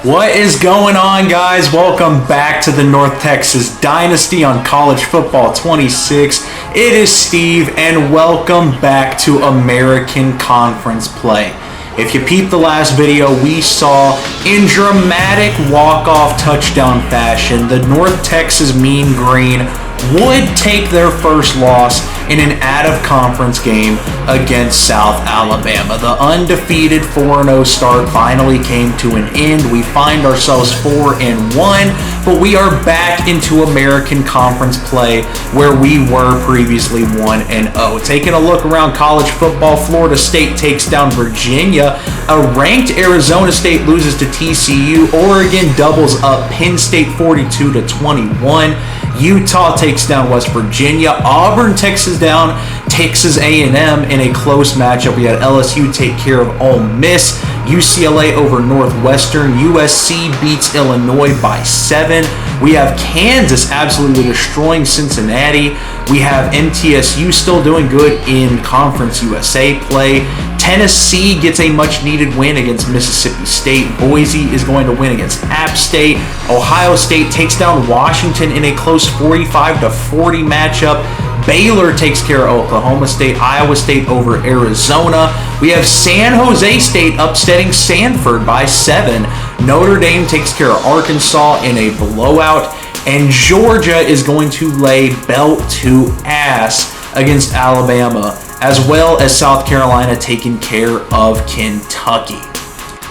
What is going on, guys? Welcome back to the North Texas Dynasty on College Football 26. It is Steve, and welcome back to American Conference play. If you peeped the last video, we saw in dramatic walk-off touchdown fashion, the North Texas Mean Green would take their first loss in an out-of-conference game against South Alabama. The undefeated 4-0 start finally came to an end. We find ourselves 4-1, but we are back into American Conference play where we were previously 1-0. Taking a look around college football, Florida State takes down Virginia. A ranked Arizona State loses to TCU. Oregon doubles up Penn State 42-21. Utah takes down West Virginia. Auburn takes down Texas A&M in a close matchup. We had LSU take care of Ole Miss. UCLA over Northwestern. USC beats Illinois by 7. We have Kansas absolutely destroying Cincinnati. We have MTSU still doing good in Conference USA play. Tennessee gets a much-needed win against Mississippi State. Boise is going to win against App State. Ohio State takes down Washington in a close 45-40 matchup. Baylor takes care of Oklahoma State. Iowa State over Arizona. We have San Jose State upsetting Sanford by 7. Notre Dame takes care of Arkansas in a blowout. And Georgia is going to lay belt to ass against Alabama, as well as South Carolina taking care of Kentucky.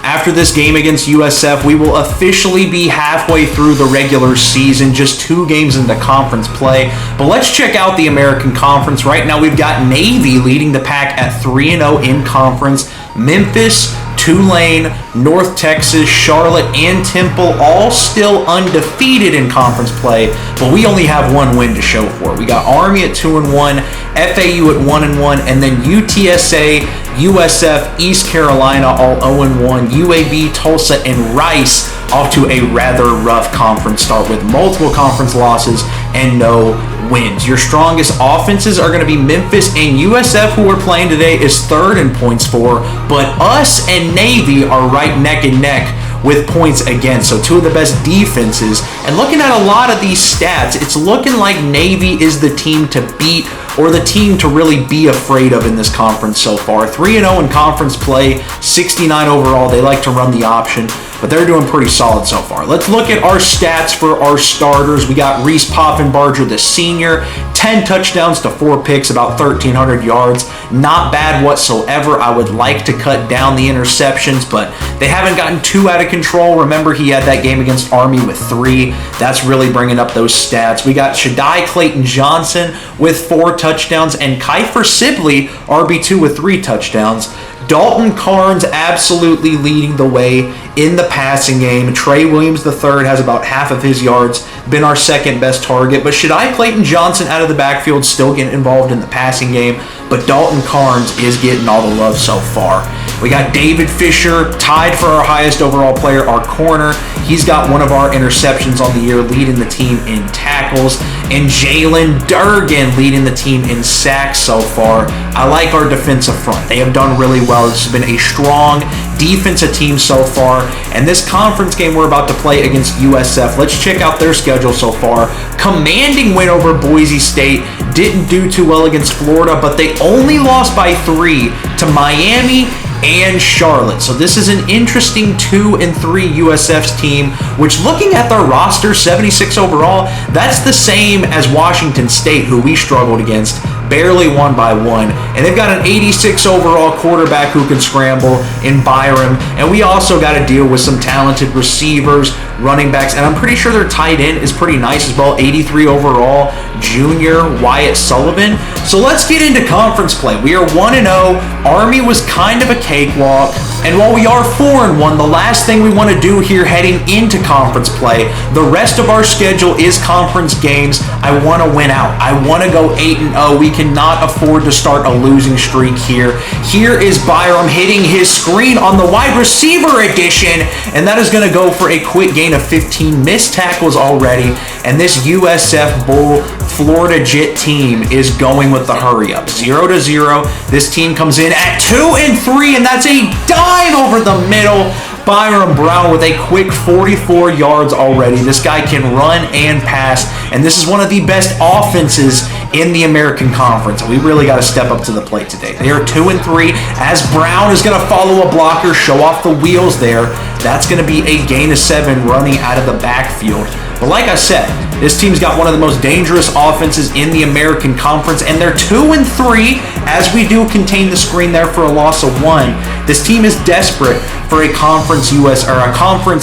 After this game against USF, we will officially be halfway through the regular season, just 2 games into conference play. But let's check out the American Conference. Right now, we've got Navy leading the pack at 3-0 in conference. Memphis, Tulane, North Texas, Charlotte, and Temple all still undefeated in conference play, but we only have 1 win to show for it. We got Army at 2-1, FAU at 1-1, and then UTSA, USF, East Carolina all 0-1, UAB, Tulsa, and Rice off to a rather rough conference start with multiple conference losses and no wins. Your strongest offenses are going to be Memphis, and USF, who we're playing today, is 3rd in points for, but us and Navy are right neck and neck with points against. So 2 of the best defenses. And looking at a lot of these stats, it's looking like Navy is the team to beat, or the team to really be afraid of in this conference so far. 3-0 in conference play, 69 overall. They like to run the option, but they're doing pretty solid so far. Let's look at our stats for our starters. We got Reese Poffenbarger, the senior, 10 touchdowns to 4 picks, about 1,300 yards. Not bad whatsoever. I would like to cut down the interceptions, but they haven't gotten too out of control. Remember, he had that game against Army with 3. That's really bringing up those stats. We got Shaddai Clayton Johnson with 4 touchdowns, and Kiefer Sibley, RB2 with 3 touchdowns. Dalton Carnes absolutely leading the way in the passing game. Trey Williams III has about half of his yards, been our 2nd best target. But Shaddai Clayton Johnson out of the backfield still getting involved in the passing game. But Dalton Carnes is getting all the love so far. We got David Fisher tied for our highest overall player, our corner. He's got 1 of our interceptions on the year, leading the team in tackles. And Jalen Durgan leading the team in sacks so far. I like our defensive front. They have done really well. This has been a strong defensive team so far. And this conference game we're about to play against USF, let's check out their schedule so far. Commanding win over Boise State. Didn't do too well against Florida, but they only lost by 3 to Miami and Charlotte. So this is an interesting 2-3 USF's team, which, looking at their roster, 76 overall, that's the same as Washington State, who we struggled against. Barely won by 1. And they've got an 86 overall quarterback who can scramble in Byram. And we also got to deal with some talented receivers, running backs, and I'm pretty sure their tight end is pretty nice as well. 83 overall, junior Wyatt Sullivan. So let's get into conference play. We are 1-0. Army was kind of a cakewalk. And while we are 4-1, the last thing we want to do here heading into conference play, the rest of our schedule is conference games. I want to win out. I want to go 8-0. We cannot afford to start a losing streak here. Here is Byram hitting his screen on the wide receiver edition, and that is going to go for a quick gain of 15. Missed tackles already, and this USF Bull Florida Jet team is going with the hurry up. 0-0. This team comes in at 2-3, and that's a dive over the middle. Byron Brown with a quick 44 yards already. This guy can run and pass, and this is one of the best offenses in the American Conference. We really got to step up to the plate today. They are 2-3 as Brown is going to follow a blocker, show off the wheels there. That's going to be a gain of 7 running out of the backfield. But like I said, this team's got one of the most dangerous offenses in the American Conference, and they're 2-3 as we do contain the screen there for a loss of 1. This team is desperate for a Conference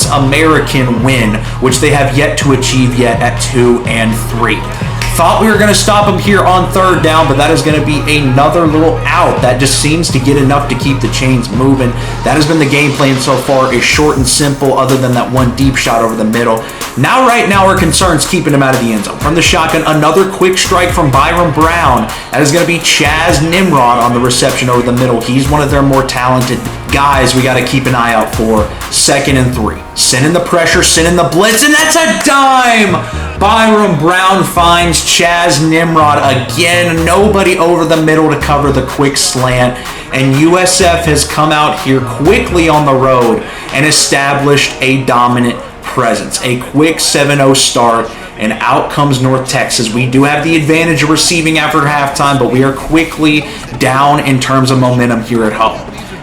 American win, which they have yet to achieve yet at 2-3. Thought we were going to stop him here on third down, but that is going to be another little out. That just seems to get enough to keep the chains moving. That has been the game plan so far, is short and simple other than that one deep shot over the middle. Right now our concern is keeping him out of the end zone. From the shotgun, another quick strike from Byron Brown. That is going to be Chaz Nimrod on the reception over the middle. He's one of their more talented guys we got to keep an eye out for. 2nd and 3. Sending the pressure, sending the blitz, and that's a dime! Byron Brown finds Chaz Nimrod again. Nobody over the middle to cover the quick slant. And USF has come out here quickly on the road and established a dominant presence. A quick 7-0 start, and out comes North Texas. We do have the advantage of receiving after halftime, but we are quickly down in terms of momentum here at home.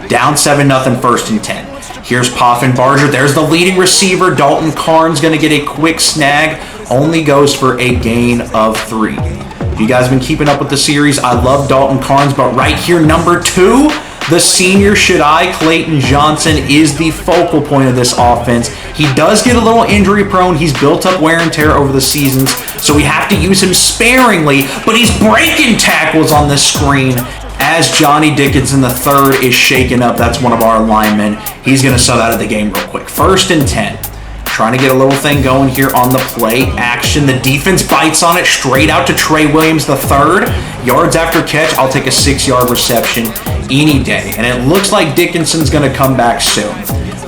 Down 7-0, 1st and 10. Here's Poffenbarger. There's the leading receiver. Dalton Carnes going to get a quick snag. Only goes for a gain of 3. If you guys have been keeping up with the series, I love Dalton Carnes, but right here, number 2, the senior Shaddai Clayton Johnson is the focal point of this offense. He does get a little injury prone. He's built up wear and tear over the seasons, so we have to use him sparingly, but he's breaking tackles on the screen as Johnny Dickinson III is shaken up. That's one of our linemen. He's going to sub out of the game real quick. 1st and 10. Trying to get a little thing going here on the play action. The defense bites on it straight out to Trey Williams III. Yards after catch. I'll take a 6-yard reception any day. And it looks like Dickinson's going to come back soon.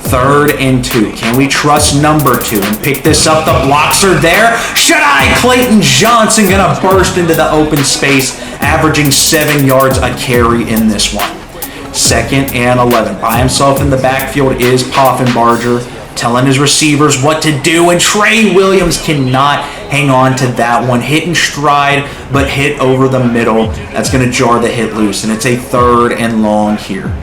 3rd and 2. Can we trust number 2 and pick this up? The blocks are there. Shaddai Clayton Johnson going to burst into the open space, averaging 7 yards a carry in this one. 2nd and 11. By himself in the backfield is Poffenbarger, telling his receivers what to do, and Trey Williams cannot hang on to that one. Hit in stride, but hit over the middle. That's going to jar the hit loose, and it's a 3rd and long here.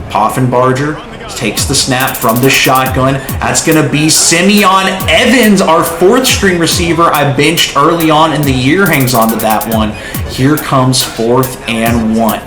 Poffenbarger takes the snap from the shotgun. That's going to be Simeon Evans, our 4th-string receiver I benched early on in the year, hangs on to that one. Here comes 4th and 1.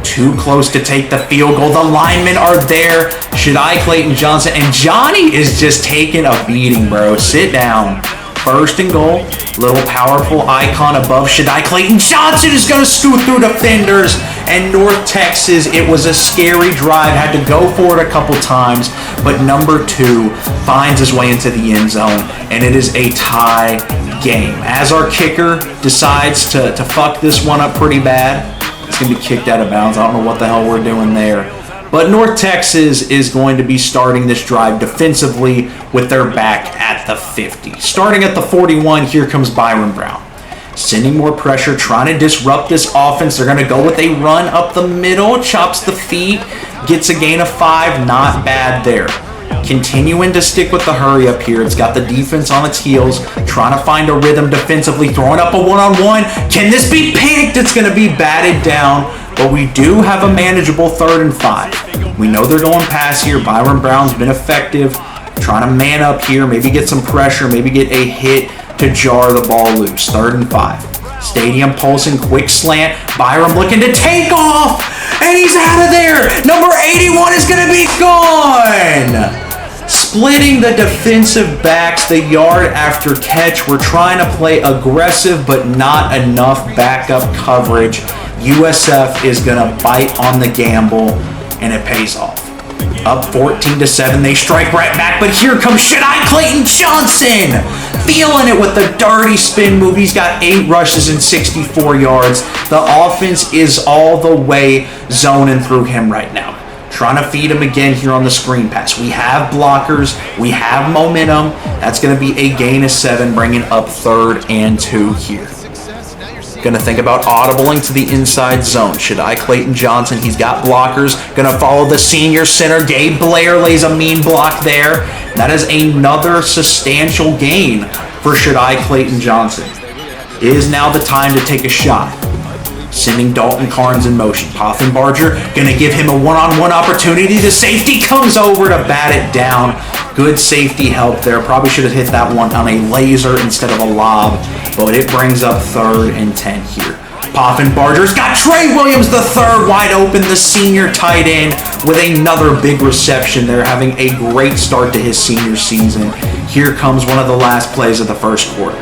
Too close to take the field goal. The linemen are there. Shaddai Clayton Johnson, and Johnny is just taking a beating, bro. Sit down. 1st and goal. Little powerful icon above Shaddai Clayton Johnson is going to scoot through defenders. And North Texas, it was a scary drive. Had to go for it a couple times. But number 2 finds his way into the end zone. And it is a tie game. As our kicker decides to fuck this one up pretty bad, it's going to be kicked out of bounds. I don't know what the hell we're doing there. But North Texas is going to be starting this drive defensively with their back at the 50. Starting at the 41, here comes Byron Brown. Sending more pressure, trying to disrupt this offense. They're going to go with a run up the middle, chops the feet, gets a gain of 5. Not bad there. Continuing to stick with the hurry up here. It's got the defense on its heels, trying to find a rhythm defensively, throwing up a one-on-one. Can this be picked? It's going to be batted down, but we do have a manageable 3rd and 5. We know they're going pass here. Byron Brown's been effective, trying to man up here, maybe get some pressure, maybe get a hit to jar the ball loose. 3rd and 5. Stadium pulsing, quick slant. Byron looking to take off, and he's out of there. Number 81 is going to be gone. Splitting the defensive backs, the yard after catch. We're trying to play aggressive, but not enough backup coverage. USF is going to bite on the gamble, and it pays off. Up 14-7, they strike right back, but here comes Shaddai Clayton Johnson, feeling it with the dirty spin move. He's got 8 rushes and 64 yards. The offense is all the way zoning through him right now. Trying to feed him again here on the screen pass. We have blockers. We have momentum. That's going to be a gain of 7, bringing up 3rd and 2 here. Gonna think about audibling to the inside zone. Shadai Clayton Johnson, he's got blockers. Gonna follow the senior center. Gabe Blair lays a mean block there. That is another substantial gain for Shadai Clayton Johnson. It is now the time to take a shot. Sending Dalton Carnes in motion. Poffenbarger gonna give him a one-on-one opportunity. The safety comes over to bat it down. Good safety help there. Probably should have hit that one on a laser instead of a lob, but it brings up 3rd and 10 here. Poffenbarger's got Trey Williams the third wide open, the senior tight end, with another big reception there, having a great start to his senior season. Here comes one of the last plays of the first quarter.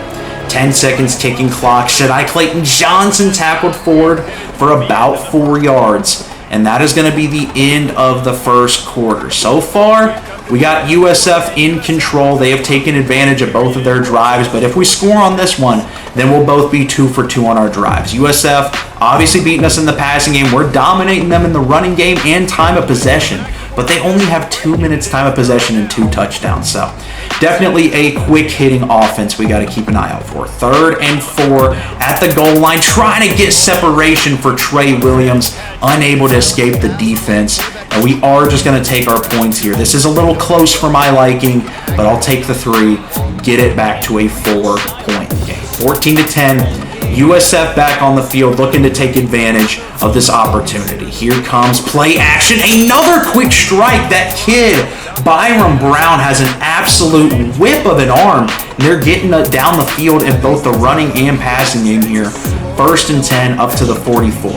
10 seconds ticking clock. Shadai Clayton Johnson tackled forward for about 4 yards. And that is going to be the end of the first quarter. So far, we got USF in control. They have taken advantage of both of their drives. But if we score on this one, then we'll both be 2 for 2 on our drives. USF obviously beating us in the passing game. We're dominating them in the running game and time of possession. But they only have 2 minutes time of possession and 2 touchdowns. So definitely a quick hitting offense we got to keep an eye out for. 3rd and 4 at the goal line, trying to get separation for Trey Williams, unable to escape the defense. And we are just going to take our points here. This is a little close for my liking, but I'll take the 3, get it back to a 4-point game. 14-10. USF back on the field looking to take advantage of this opportunity. Here comes play action. Another quick strike. That kid, Byron Brown, has an absolute whip of an arm. And they're getting down the field in both the running and passing game here. 1st and 10 up to the 44.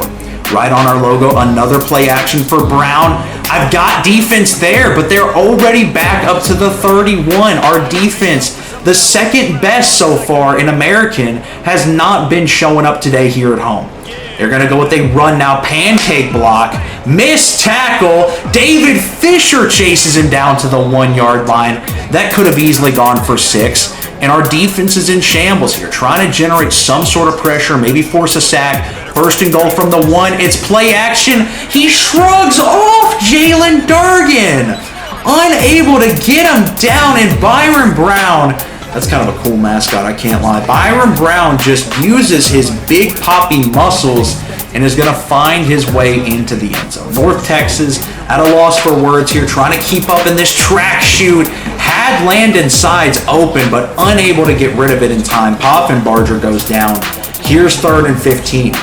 Right on our logo, another play action for Brown. I've got defense there, but they're already back up to the 31. Our defense, the second best so far in American, has not been showing up today here at home. They're going to go with a run now. Pancake block. Missed tackle. David Fisher chases him down to the 1-yard line. That could have easily gone for 6. And our defense is in shambles here, trying to generate some sort of pressure, maybe force a sack. 1st and goal from the 1. It's play action. He shrugs off Jalen Durgan. Unable to get him down, and Byron Brown, that's kind of a cool mascot, I can't lie. Byron Brown just uses his big poppy muscles and is going to find his way into the end zone. North Texas at a loss for words here, trying to keep up in this track shoot. Had Landon Sides open, but unable to get rid of it in time. Poffenbarger goes down. Here's 3rd and 15.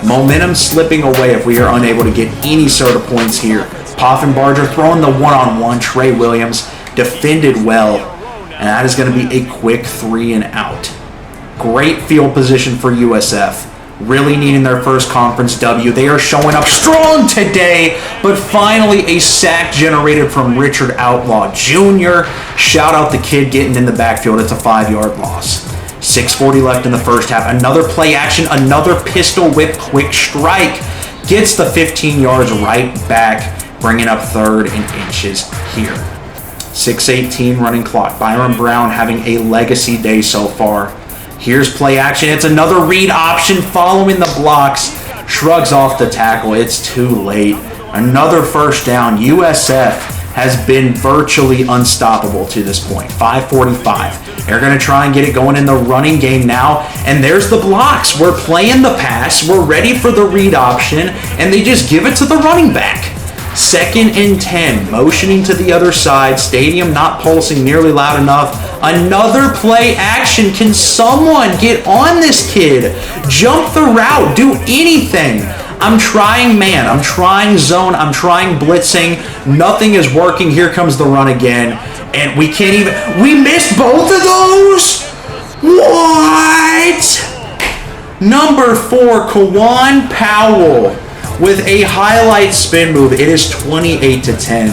Momentum slipping away if we are unable to get any sort of points here. Poffenbarger throwing the one-on-one. Trey Williams defended well. And that is going to be a quick 3 and out. Great field position for USF. Really needing their first conference W. They are showing up strong today, but finally a sack generated from Richard Outlaw Jr. Shout out the kid getting in the backfield. It's a 5-yard loss. 6:40 left in the first half. Another play action, another pistol whip quick strike. Gets the 15 yards right back, bringing up 3rd and inches here. 6:18 running clock. Byron Brown having a legacy day so far. Here's play action. It's another read option following the blocks. Shrugs off the tackle. It's too late. Another 1st down. USF has been virtually unstoppable to this point. 5:45. They're going to try and get it going in the running game now. And there's the blocks. We're playing the pass. We're ready for the read option. And they just give it to the running back. 2nd and 10, motioning to the other side. Stadium not pulsing nearly loud enough. Another play action. Can someone get on this kid? Jump the route. Do anything. I'm trying man. I'm trying zone. I'm trying blitzing. Nothing is working. Here comes the run again. And we can't even. We missed both of those? What? Number 4, Kawan Powell, with a highlight spin move. It is 28-10.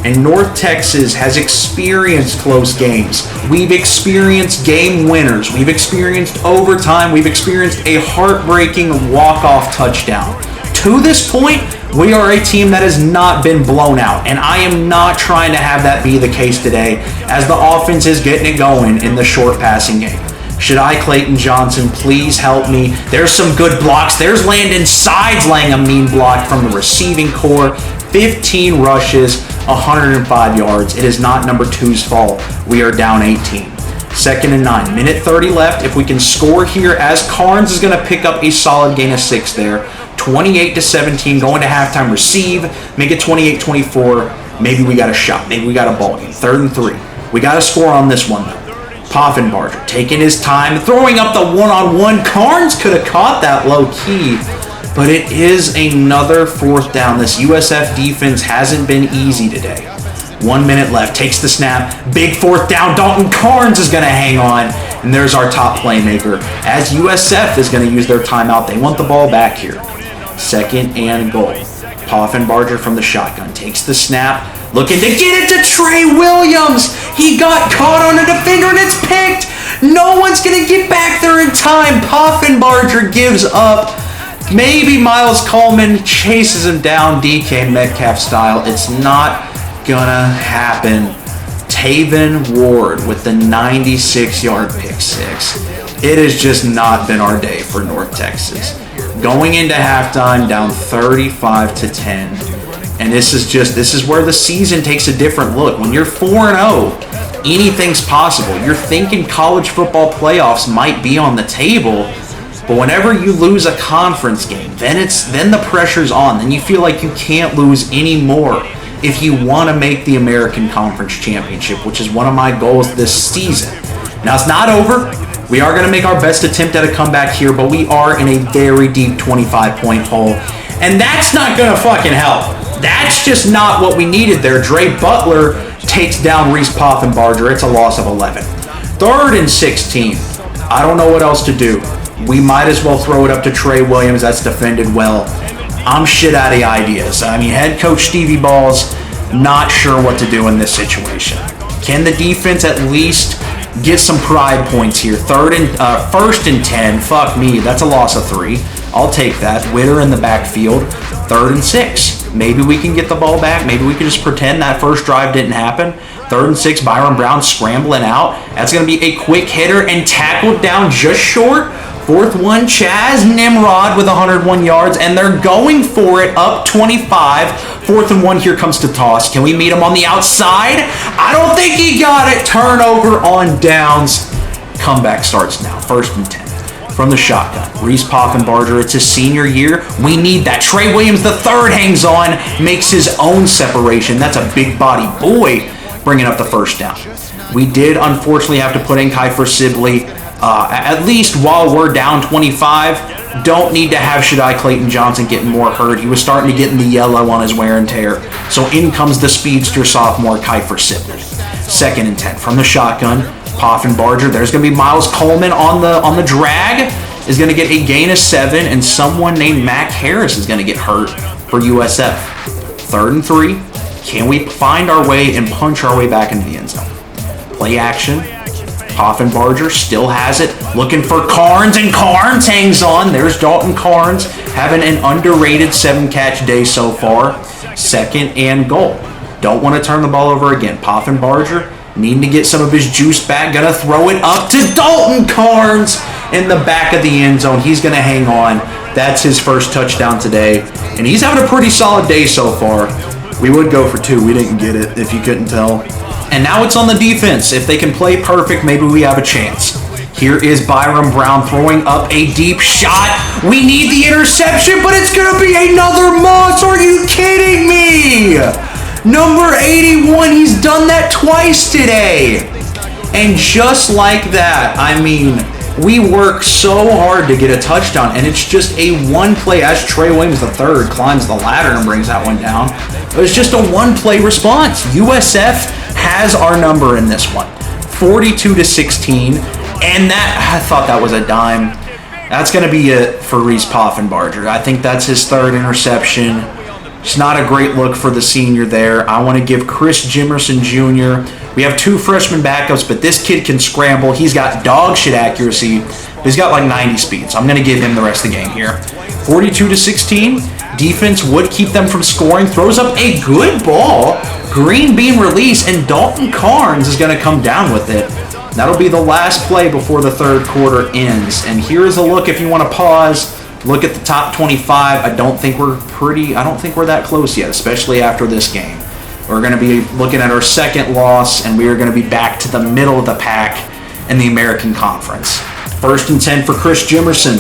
And North Texas has experienced close games. We've experienced game winners. We've experienced overtime. We've experienced a heartbreaking walk-off touchdown. To this point, we are a team that has not been blown out. And I am not trying to have that be the case today, as the offense is getting it going in the short passing game. Shadai Clayton Johnson, please help me. There's some good blocks. There's Landon Sides laying a mean block from the receiving core. 15 rushes, 105 yards. It is not number 2's fault. We are down 18. 2nd and 9. Minute 30 left. If we can score here, as Carnes is going to pick up a solid gain of 6 there. 28-17, going to halftime, receive, make it 28-24. Maybe we got a shot. Maybe we got a ball game. 3rd and 3. We got to score on this one, though. Poffenbarger taking his time, throwing up the one-on-one. Carnes could have caught that low-key, but it is another 4th down. This USF defense hasn't been easy today. 1 minute left. Takes the snap. Big 4th down. Dalton Carnes is going to hang on. And there's our top playmaker. As USF is going to use their timeout. They want the ball back here. 2nd and goal. Poffenbarger from the shotgun. Takes the snap. Looking to get it to Trey Williams. He got caught on a defender and it's picked. No one's going to get back there in time. Poffenbarger gives up. Maybe Miles Coleman chases him down DK Metcalf style. It's not gonna happen. Taven Ward with the 96-yard pick six. It has just not been our day for North Texas. Going into halftime down 35-10. And this is where the season takes a different look. When you're 4-0, anything's possible. You're thinking college football playoffs might be on the table. But whenever you lose a conference game, then the pressure's on. Then you feel like you can't lose any more if you want to make the American Conference Championship, which is one of my goals this season. Now, it's not over. We are going to make our best attempt at a comeback here, but we are in a very deep 25-point hole. And that's not going to fucking help. That's just not what we needed there. Dre Butler takes down Reese Poffenbarger. It's a loss of 11. 3rd and 16. I don't know what else to do. We might as well throw it up to Trey Williams. That's defended well. I'm shit out of ideas. I mean, head coach Stevie Ball's not sure what to do in this situation. Can the defense at least get some pride points here? 1st and 10. Fuck me. That's a loss of 3. I'll take that. Witter in the backfield. 3rd and 6. Maybe we can get the ball back. Maybe we can just pretend that first drive didn't happen. 3rd and 6. Byron Brown scrambling out. That's going to be a quick hitter and tackled down just short. 4th one, Chaz Nimrod with 101 yards, and they're going for it up 25. 4th and 1, here comes to toss. Can we meet him on the outside? I don't think he got it. Turnover on downs. Comeback starts now. 1st and 10. From the shotgun, Reese Poffenbarger, it's his senior year. We need that. Trey Williams III hangs on, makes his own separation. That's a big body boy bringing up the 1st down. We did unfortunately have to put in Kiefer Sibley. At least while we're down 25, don't need to have Shaddai Clayton Johnson getting more hurt. He was starting to get in the yellow on his wear and tear. So in comes the speedster sophomore Kiefer Sibley. 2nd and 10 from the shotgun. Poffenbarger. There's going to be Miles Coleman on the drag. Is going to get a gain of 7, and someone named Mac Harris is going to get hurt for USF. 3rd and 3. Can we find our way and punch our way back into the end zone? Play action. Poffenbarger still has it, looking for Carnes, and Carnes hangs on. There's Dalton Carnes, having an underrated 7-catch day so far. 2nd and goal. Don't want to turn the ball over again. Poffenbarger needing to get some of his juice back. Gonna throw it up to Dalton Carnes in the back of the end zone. He's gonna hang on. That's his first touchdown today, and he's having a pretty solid day so far. We would go for 2. We didn't get it, if you couldn't tell. And now it's on the defense. If they can play perfect, maybe we have a chance. Here is Byron Brown throwing up a deep shot. We need the interception, but it's going to be another Moss. Are you kidding me? Number 81, he's done that twice today. And just like that, I mean, we work so hard to get a touchdown, and it's just a one-play, as Trey Williams III climbs the ladder and brings that one down. It was just a one-play response. USF has our number in this one, 42-16, and I thought that was a dime. That's going to be it for Reese Poffenbarger. I think that's his 3rd interception. It's not a great look for the senior there. I want to give Chris Jimerson Jr. We have 2 freshman backups, but this kid can scramble. He's got dog shit accuracy. He's got like 90 speed, so I'm going to give him the rest of the game here. 42-16. Defense would keep them from scoring. Throws up a good ball. Green bean release, and Dalton Carnes is going to come down with it. That'll be the last play before the 3rd quarter ends. And here's a look if you want to pause. Look at the top 25. I don't think we're that close yet, especially after this game. We're going to be looking at our 2nd loss, and we are going to be back to the middle of the pack. in the American Conference. 1st and 10 for Chris Jimerson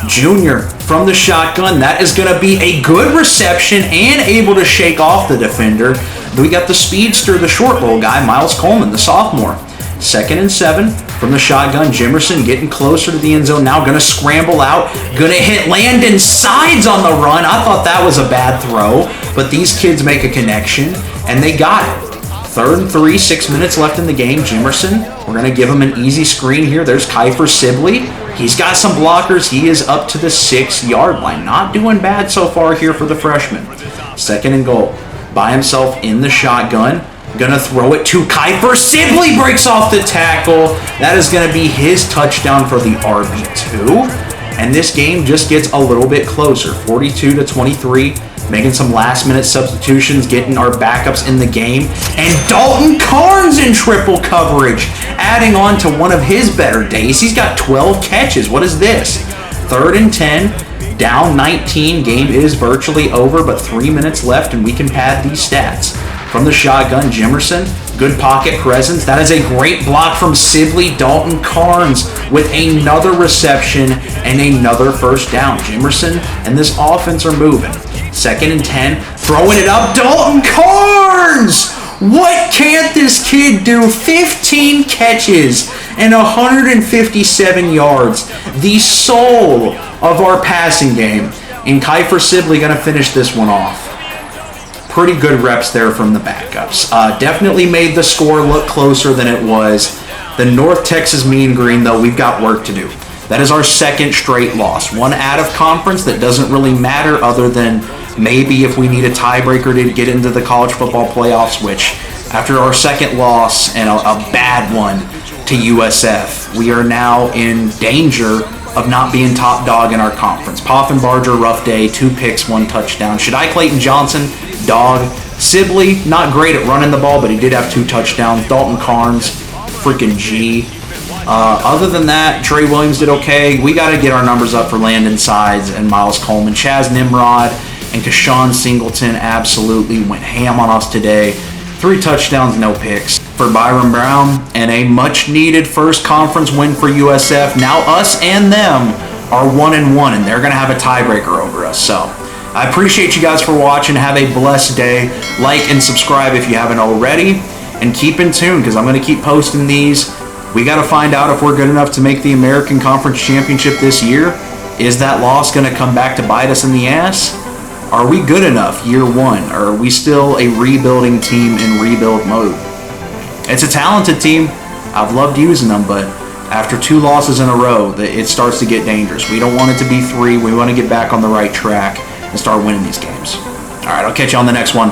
Jr. from the shotgun. That is going to be a good reception and able to shake off the defender. We got the speedster, the short roll guy, Miles Coleman, the sophomore. 2nd and 7 from the shotgun. Jimerson getting closer to the end zone. Now going to scramble out. Going to hit Landon Sides on the run. I thought that was a bad throw, but these kids make a connection, and they got it. 3rd and 3, 6 minutes left in the game. Jimerson, we're going to give him an easy screen here. There's Kiefer Sibley. He's got some blockers. He is up to the 6-yard line. Not doing bad so far here for the freshman. 2nd and goal. By himself in the shotgun. Gonna throw it to Kiefer Sibley. Breaks off the tackle. That is going to be his touchdown for the RB2. And this game just gets a little bit closer. 42-23. Making some last-minute substitutions, getting our backups in the game. And Dalton Carnes in triple coverage, adding on to one of his better days. He's got 12 catches. What is this? 3rd and 10, down 19. Game is virtually over, but 3 minutes left, and we can pad these stats. From the shotgun, Jimerson, good pocket presence. That is a great block from Sibley. Dalton Carnes with another reception and another 1st down. Jimerson and this offense are moving. 2nd and 10, throwing it up. Dalton Carnes! What can't this kid do? 15 catches and 157 yards. The soul of our passing game. And Kiefer Sibley going to finish this one off. Pretty good reps there from the backups. Definitely made the score look closer than it was. The North Texas Mean Green, though, we've got work to do. That is our 2nd straight loss. One out of conference that doesn't really matter other than maybe if we need a tiebreaker to get into the college football playoffs, which after our 2nd loss and a bad one to USF, we are now in danger of not being top dog in our conference. Poffenbarger, rough day, 2 picks, 1 touchdown. Shadai Clayton Johnson, dog. Sibley, not great at running the ball, but he did have 2 touchdowns. Dalton Carnes, freaking G. Other than that, Trey Williams did okay. We got to get our numbers up for Landon Sides and Miles Coleman. Chaz Nimrod and Kashawn Singleton absolutely went ham on us today. 3 touchdowns, no picks for Byron Brown, and a much-needed first conference win for USF. Now us and them are 1-1, and they're going to have a tiebreaker over us. So I appreciate you guys for watching. Have a blessed day. Like and subscribe if you haven't already, and keep in tune because I'm going to keep posting these. We got to find out if we're good enough to make the American Conference Championship this year. Is that loss going to come back to bite us in the ass? Are we good enough year 1? Or are we still a rebuilding team in rebuild mode? It's a talented team. I've loved using them, but after 2 losses in a row, it starts to get dangerous. We don't want it to be 3. We want to get back on the right track and start winning these games. All right, I'll catch you on the next one.